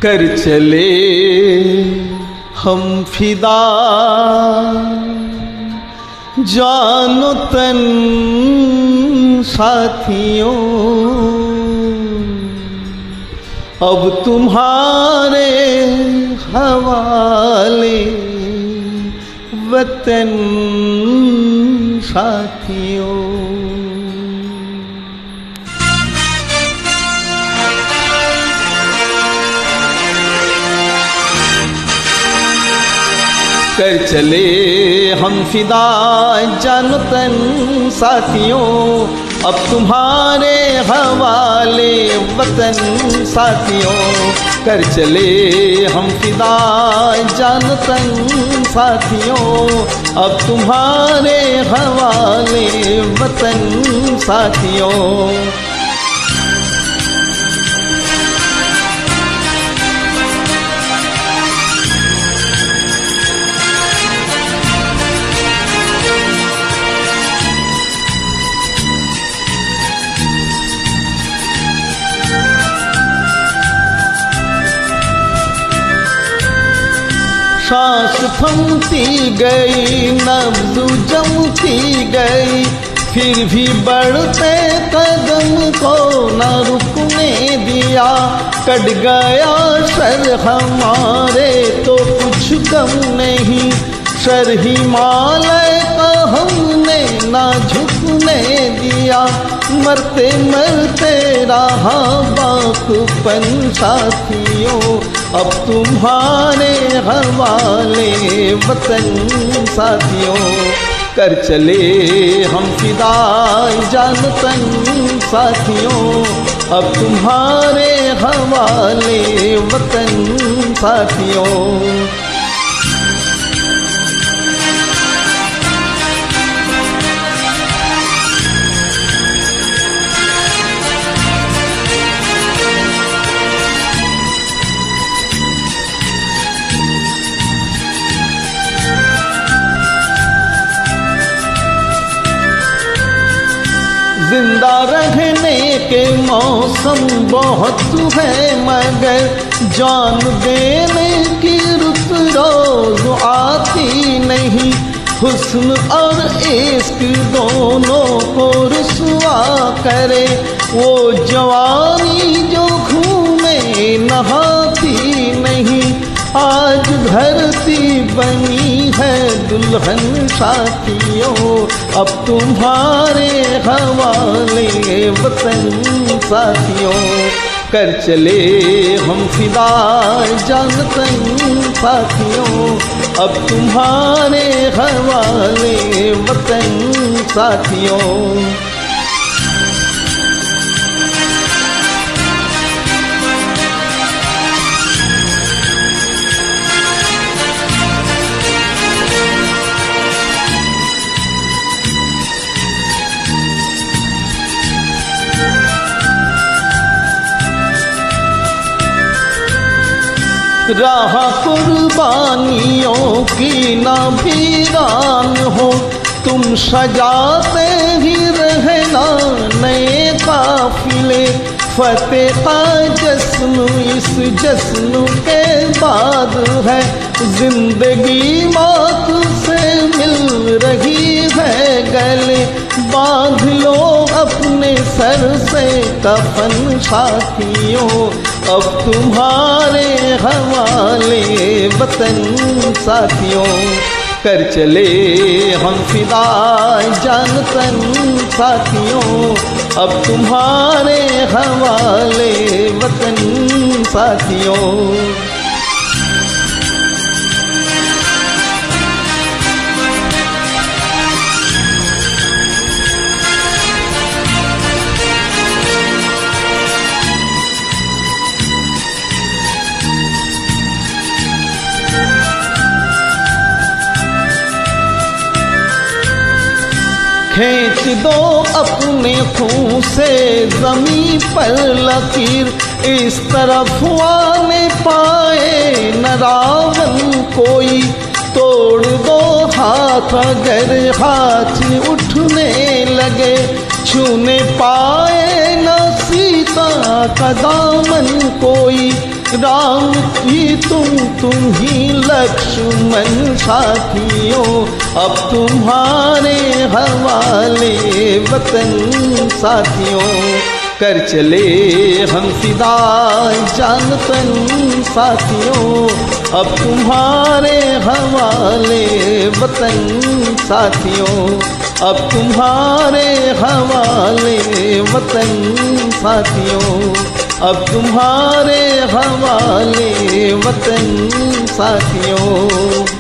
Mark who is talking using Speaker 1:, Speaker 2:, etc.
Speaker 1: कर चले हम फिदा जानो तन साथियों, अब तुम्हारे हवाले वतन साथियों। कर चले हम फिदा जानो तन साथियों, अब तुम्हारे हवाले वतन साथियों। कर चले हम फिदा जानो तन साथियों, अब तुम्हारे हवाले वतन साथियों। सांस थमती गई, नब्ज़ जमती गई, फिर भी बढ़ते कदम को न रुकने दिया। कट गया सर हमारे तो कुछ गम नहीं, सर हिमालय का हमने ना झुकने दिया। मरते मरते रहा बाकपन साथियों, अब तुम्हारे हवाले वतन साथियों। कर चले हम फिदा जान तन साथियों, अब तुम्हारे हवाले वतन साथियों। जिंदा रहने के मौसम बहुत है, मगर जान देने की रुत रोज आती नहीं। हुस्न और इश्क दोनों को रुसवा करे, वो जवानी जो घूमे नहाती नहीं। आज धरती बनी है दुल्हन साथियों, अब तुम्हारे हवाले वतन साथियों। कर चले हम फिदा जान तन साथियों, अब तुम्हारे हवाले वतन साथियों। राह कुर्बानियों की ना वीरान हो, तुम सजाते ही रहना नए काफिले। फतेह का जश्न इस जश्न के बाद है, जिंदगी मौत से मिल रही है गले। बांध लो अपने सर से कफन साथियों, अब तुम्हारे हवाले वतन साथियों। कर चले हम फिदा जान तन साथियों, अब तुम्हारे हवाले वतन साथियों। खींच दो अपने खून से जमीन पर लकीर, इस तरफ आने पाए न रावण कोई। तोड़ दो हाथ अगर हाथ उठने लगे, छूने पाए न सीता का दामन कोई। राम ही तुम ही लक्ष्मण साथियों, अब तुम्हारे हवाले वतन साथियों। कर चले हम फिदा जान तन साथियों, अब तुम्हारे हवाले वतन साथियों, अब तुम्हारे हवाले वतन साथियों, अब तुम्हारे हवाले वतन साथियों।